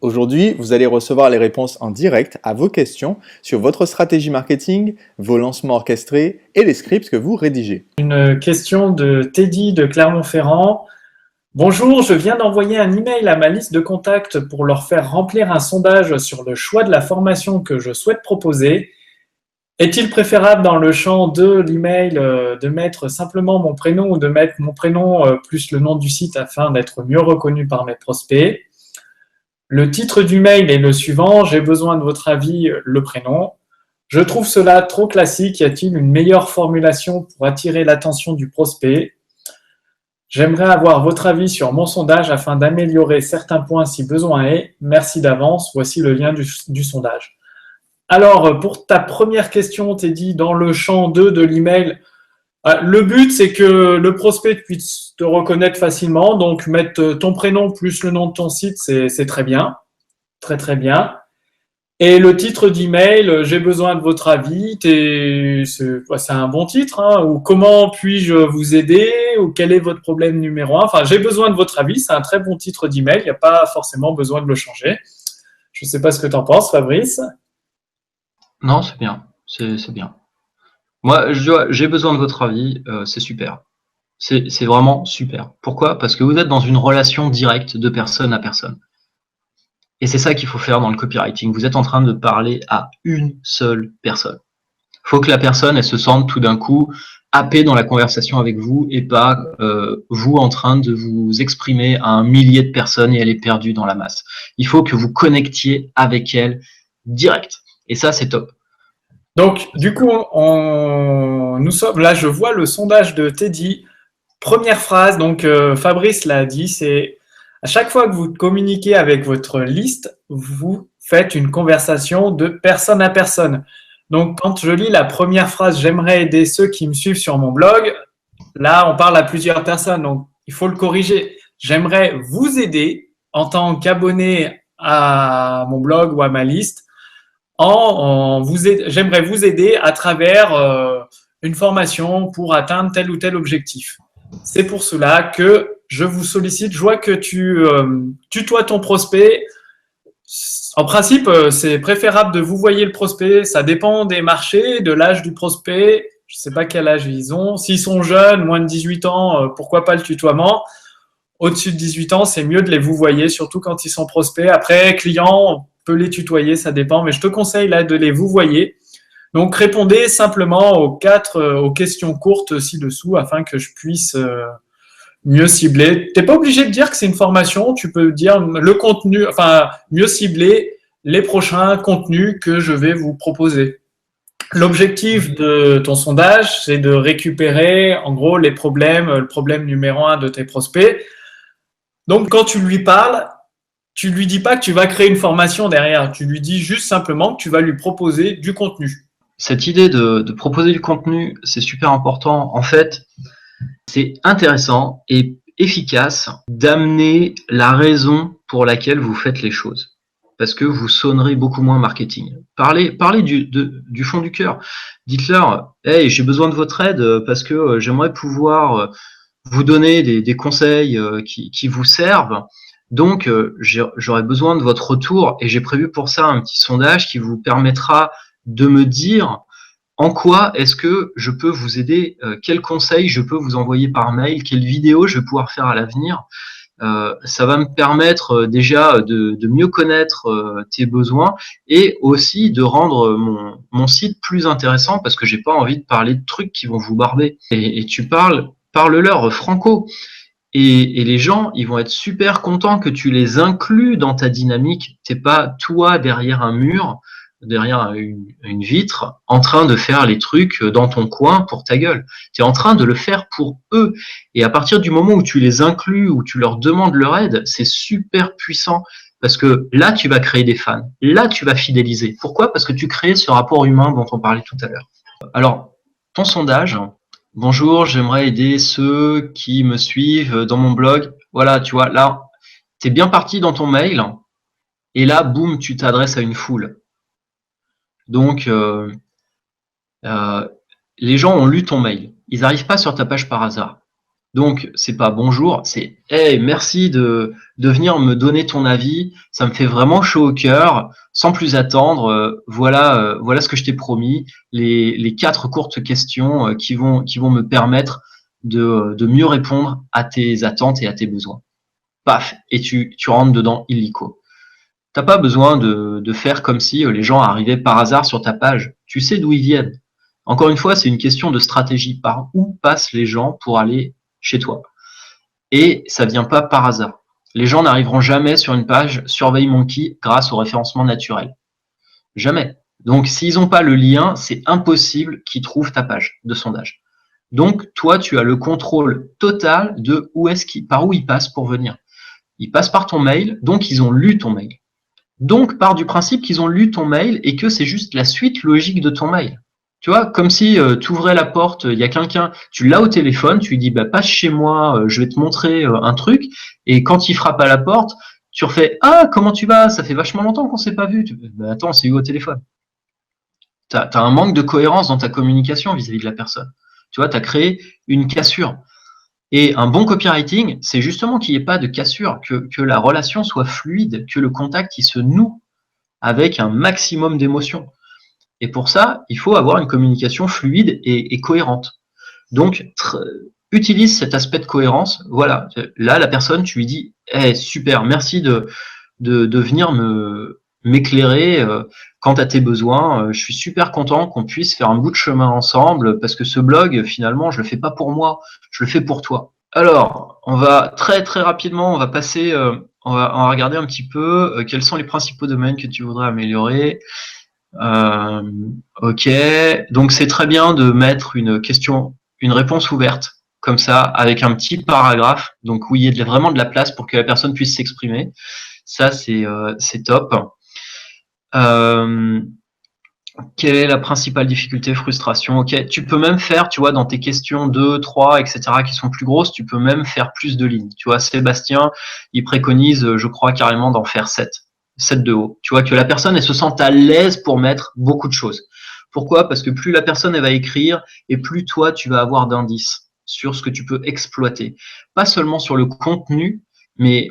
Aujourd'hui, vous allez recevoir les réponses en direct à vos questions sur votre stratégie marketing, vos lancements orchestrés et les scripts que vous rédigez. Une question de Teddy de Clermont-Ferrand. Bonjour, je viens d'envoyer un email à ma liste de contacts pour leur faire remplir un sondage sur le choix de la formation que je souhaite proposer. Est-il préférable dans le champ de l'email de mettre simplement mon prénom ou de mettre mon prénom plus le nom du site afin d'être mieux reconnu par mes prospects? Le titre du mail est le suivant, j'ai besoin de votre avis, le prénom. Je trouve cela trop classique, y a-t-il une meilleure formulation pour attirer l'attention du prospect? J'aimerais avoir votre avis sur mon sondage afin d'améliorer certains points si besoin est. Merci d'avance, voici le lien du sondage. Alors, pour ta première question, Teddy, dans le champ 2 de l'email, le but, c'est que le prospect puisse te reconnaître facilement. Donc, mettre ton prénom plus le nom de ton site, c'est très bien. Très, très bien. Et le titre d'email, j'ai besoin de votre avis. C'est un bon titre. Hein, ou comment puis-je vous aider? Ou quel est votre problème numéro 1? Enfin, j'ai besoin de votre avis. C'est un très bon titre d'email. Il n'y a pas forcément besoin de le changer. Je ne sais pas ce que tu en penses, Fabrice. Non, c'est bien. C'est bien. Moi, j'ai besoin de votre avis, c'est super. C'est vraiment super. Pourquoi? Parce que vous êtes dans une relation directe de personne à personne. Et c'est ça qu'il faut faire dans le copywriting. Vous êtes en train de parler à une seule personne. Il faut que la personne, elle se sente tout d'un coup happée dans la conversation avec vous et pas vous en train de vous exprimer à un millier de personnes et elle est perdue dans la masse. Il faut que vous connectiez avec elle direct. Et ça, c'est top. Donc, du coup, nous sommes là, je vois le sondage de Teddy. Première phrase, donc Fabrice l'a dit, c'est à chaque fois que vous communiquez avec votre liste, vous faites une conversation de personne à personne. Donc, quand je lis la première phrase, j'aimerais aider ceux qui me suivent sur mon blog, là, on parle à plusieurs personnes, donc il faut le corriger. J'aimerais vous aider en tant qu'abonné à mon blog ou à ma liste j'aimerais vous aider à travers une formation pour atteindre tel ou tel objectif. C'est pour cela que je vous sollicite. Je vois que tu tutoies ton prospect. En principe, c'est préférable de vous voyez le prospect. Ça dépend des marchés, de l'âge du prospect. Je ne sais pas quel âge ils ont. S'ils sont jeunes, moins de 18 ans, pourquoi pas le tutoiement? Au-dessus de 18 ans, c'est mieux de les vous voyez, surtout quand ils sont prospects. Après, clients, peut les tutoyer, ça dépend, mais je te conseille là de les vous voyez. Donc répondez simplement aux questions courtes ci-dessous afin que je puisse mieux cibler. Tu n'es pas obligé de dire que c'est une formation, tu peux dire le contenu, enfin mieux cibler les prochains contenus que je vais vous proposer. L'objectif de ton sondage, c'est de récupérer en gros le problème numéro 1 de tes prospects. Donc quand tu lui parles, tu lui dis pas que tu vas créer une formation derrière. Tu lui dis juste simplement que tu vas lui proposer du contenu. Cette idée de proposer du contenu, c'est super important. En fait, c'est intéressant et efficace d'amener la raison pour laquelle vous faites les choses. Parce que vous sonnerez beaucoup moins marketing. Parlez du fond du cœur. Dites-leur, hey, j'ai besoin de votre aide parce que j'aimerais pouvoir vous donner des conseils qui vous servent. Donc, j'aurais besoin de votre retour et j'ai prévu pour ça un petit sondage qui vous permettra de me dire en quoi est-ce que je peux vous aider, quels conseils je peux vous envoyer par mail, quelles vidéos je vais pouvoir faire à l'avenir. Ça va me permettre déjà de mieux connaître tes besoins et aussi de rendre mon site plus intéressant parce que j'ai pas envie de parler de trucs qui vont vous barber. Et tu parle-leur franco. Et les gens, ils vont être super contents que tu les inclus dans ta dynamique. T'es pas toi derrière un mur, derrière une vitre, en train de faire les trucs dans ton coin pour ta gueule. Tu es en train de le faire pour eux. Et à partir du moment où tu les inclus, où tu leur demandes leur aide, c'est super puissant. Parce que là, tu vas créer des fans. Là, tu vas fidéliser. Pourquoi? Parce que tu crées ce rapport humain dont on parlait tout à l'heure. Alors, ton sondage, bonjour, j'aimerais aider ceux qui me suivent dans mon blog. Voilà, tu vois, là, tu es bien parti dans ton mail. Et là, boum, tu t'adresses à une foule. Donc, les gens ont lu ton mail. Ils n'arrivent pas sur ta page par hasard. Donc, c'est pas bonjour, c'est hey, merci de venir me donner ton avis. Ça me fait vraiment chaud au cœur. Sans plus attendre, voilà ce que je t'ai promis. Les 4 courtes questions qui vont me permettre de mieux répondre à tes attentes et à tes besoins. Paf, et tu rentres dedans illico. T'as pas besoin de faire comme si les gens arrivaient par hasard sur ta page. Tu sais d'où ils viennent. Encore une fois, c'est une question de stratégie. Par où passent les gens pour aller chez toi? Et ça vient pas par hasard. Les gens n'arriveront jamais sur une page SurveyMonkey grâce au référencement naturel. Jamais. Donc, s'ils n'ont pas le lien, c'est impossible qu'ils trouvent ta page de sondage. Donc, toi, tu as le contrôle total de par où ils passent pour venir. Ils passent par ton mail, donc ils ont lu ton mail. Donc, part du principe qu'ils ont lu ton mail et que c'est juste la suite logique de ton mail. Tu vois, comme si tu ouvrais la porte, il y a quelqu'un, tu l'as au téléphone, tu lui dis passe chez moi, je vais te montrer un truc, et quand il frappe à la porte, tu refais comment tu vas? Ça fait vachement longtemps qu'on s'est pas vu. Attends, on s'est eu au téléphone. T'as un manque de cohérence dans ta communication vis-à-vis de la personne. Tu vois, tu as créé une cassure. Et un bon copywriting, c'est justement qu'il n'y ait pas de cassure, que la relation soit fluide, que le contact il se noue avec un maximum d'émotion. Et pour ça, il faut avoir une communication fluide et cohérente. Donc, utilise cet aspect de cohérence. Voilà, là, la personne, tu lui dis super, merci de venir m'éclairer quant à tes besoins. Je suis super content qu'on puisse faire un bout de chemin ensemble parce que ce blog, finalement, je le fais pas pour moi, je le fais pour toi. Alors, on va très très rapidement, on va passer, on va regarder un petit peu quels sont les principaux domaines que tu voudrais améliorer. Ok, donc c'est très bien de mettre une réponse ouverte, comme ça, avec un petit paragraphe, donc où il y ait vraiment de la place pour que la personne puisse s'exprimer. Ça, c'est top. Quelle est la principale difficulté, frustration? Ok, tu peux même faire, tu vois, dans tes questions 2, 3, etc., qui sont plus grosses, tu peux même faire plus de lignes. Tu vois, Sébastien, il préconise, je crois, carrément d'en faire 7 de haut. Tu vois, que la personne, elle se sente à l'aise pour mettre beaucoup de choses. Pourquoi? Parce que plus la personne, elle va écrire, et plus toi, tu vas avoir d'indices sur ce que tu peux exploiter. Pas seulement sur le contenu, mais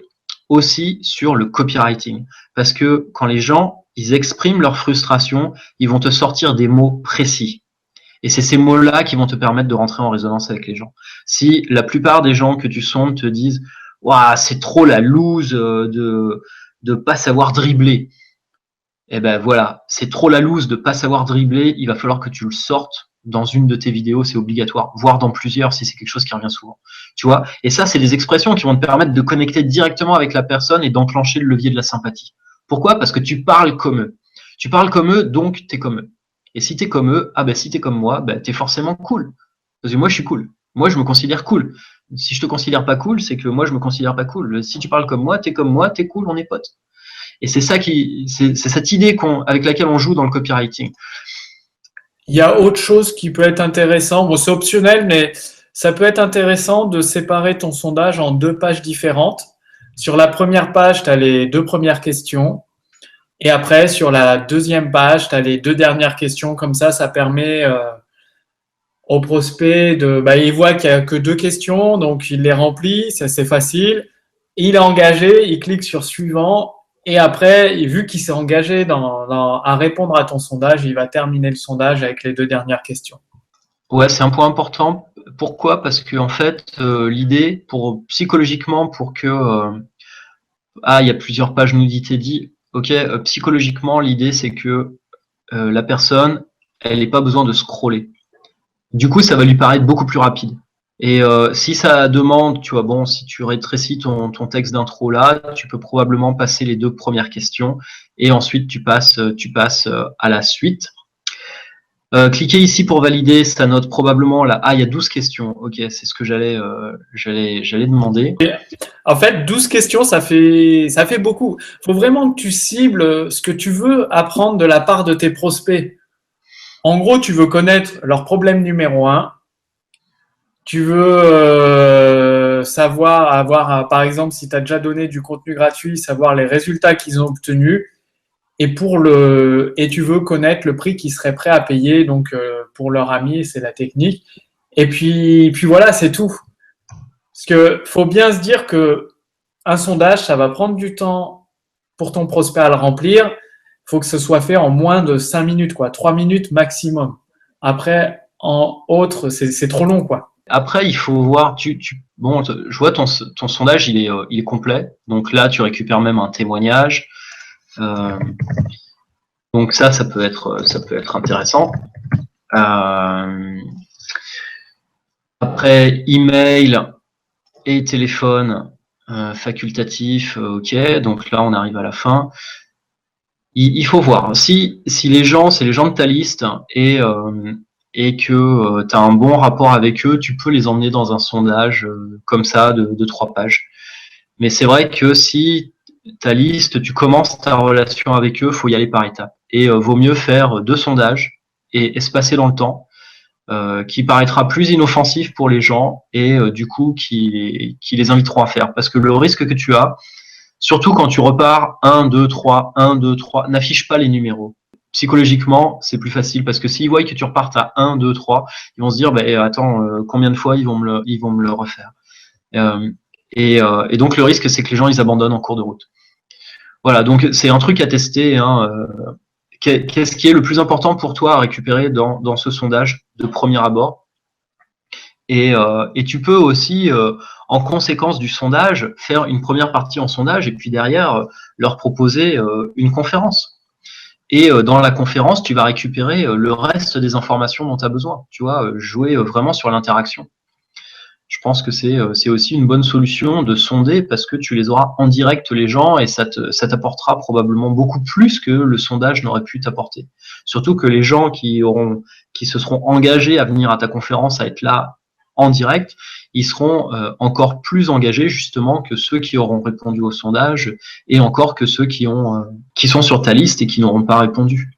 aussi sur le copywriting. Parce que quand les gens, ils expriment leur frustration, ils vont te sortir des mots précis. Et c'est ces mots-là qui vont te permettre de rentrer en résonance avec les gens. Si la plupart des gens que tu sondes te disent « Waouh, c'est trop la loose de pas savoir dribbler », eh ben voilà, c'est trop la loose de pas savoir dribbler, il va falloir que tu le sortes dans une de tes vidéos, c'est obligatoire, voire dans plusieurs si c'est quelque chose qui revient souvent. Tu vois? Et ça, c'est des expressions qui vont te permettre de connecter directement avec la personne et d'enclencher le levier de la sympathie. Pourquoi? Parce que tu parles comme eux. Tu parles comme eux, donc t'es comme eux. Et si t'es comme eux, si t'es comme moi, t'es forcément cool. Parce que moi, je suis cool. Moi, je me considère cool. Si je te considère pas cool, c'est que moi, je me considère pas cool. Si tu parles comme moi, t'es cool, on est potes. Et c'est cette idée avec laquelle on joue dans le copywriting. Il y a autre chose qui peut être intéressant. Bon, c'est optionnel, mais ça peut être intéressant de séparer ton sondage en 2 pages différentes. Sur la première page, tu as les 2 premières questions. Et après, sur la deuxième page, tu as les 2 dernières questions. Comme ça permet au prospect il voit qu'il n'y a que 2 questions, donc il les remplit, c'est facile. Il est engagé, il clique sur suivant. Et après, vu qu'il s'est engagé à répondre à ton sondage, il va terminer le sondage avec les 2 dernières questions. Ouais, c'est un point important. Pourquoi? Parce que en fait, l'idée, psychologiquement, pour que il y a plusieurs pages nous dit Teddy. Ok, psychologiquement, l'idée c'est que la personne, elle n'ait pas besoin de scroller. Du coup, ça va lui paraître beaucoup plus rapide. Et si ça demande, tu vois, si tu rétrécis ton texte d'intro là, tu peux probablement passer les 2 premières questions et ensuite tu passes à la suite. Cliquez ici pour valider, ça note probablement là. Il y a 12 questions. Ok, c'est ce que j'allais demander. En fait, 12 questions, ça fait beaucoup. Il faut vraiment que tu cibles ce que tu veux apprendre de la part de tes prospects. En gros, tu veux connaître leur problème numéro 1. Tu veux savoir, par exemple, si tu as déjà donné du contenu gratuit, savoir les résultats qu'ils ont obtenus. Et tu veux connaître le prix qu'ils seraient prêts à payer. Donc, pour leur ami, c'est la technique. Et puis voilà, c'est tout. Parce que faut bien se dire que un sondage, ça va prendre du temps pour ton prospect à le remplir. Il faut que ce soit fait en moins de 5 minutes, quoi, 3 minutes maximum. Après, en autre, c'est trop long, quoi. Après, il faut voir, bon, je vois ton sondage, il est complet. Donc là, tu récupères même un témoignage. Donc ça peut être intéressant. Après, email et téléphone facultatif, ok. Donc là, on arrive à la fin. Il faut voir si les gens, c'est les gens de ta liste et que tu as un bon rapport avec eux, tu peux les emmener dans un sondage comme ça de 3 pages. Mais c'est vrai que si ta liste, tu commences ta relation avec eux, faut y aller par étapes. Et vaut mieux faire 2 sondages et espacer dans le temps, qui paraîtra plus inoffensif pour les gens et du coup qui les inviteront à faire. Parce que le risque que tu as, surtout quand tu repars 1, 2, 3, 1, 2, 3, n'affiche pas les numéros. Psychologiquement, c'est plus facile parce que s'ils voient que tu repartes à 1, 2, 3, ils vont se dire, attends, combien de fois ils vont me le refaire. Et donc le risque, c'est que les gens, ils abandonnent en cours de route. Voilà, donc c'est un truc à tester. Qu'est-ce qui est le plus important pour toi à récupérer dans ce sondage de premier abord? Et tu peux aussi, en conséquence du sondage, faire une première partie en sondage et puis derrière, leur proposer une conférence. Et dans la conférence, tu vas récupérer le reste des informations dont tu as besoin. Tu vois, jouer vraiment sur l'interaction. Je pense que c'est aussi une bonne solution de sonder parce que tu les auras en direct les gens et ça t'apportera probablement beaucoup plus que le sondage n'aurait pu t'apporter. Surtout que les gens qui se seront engagés à venir à ta conférence, à être là en direct, ils seront encore plus engagés justement que ceux qui auront répondu au sondage et encore que ceux qui sont sur ta liste et qui n'auront pas répondu.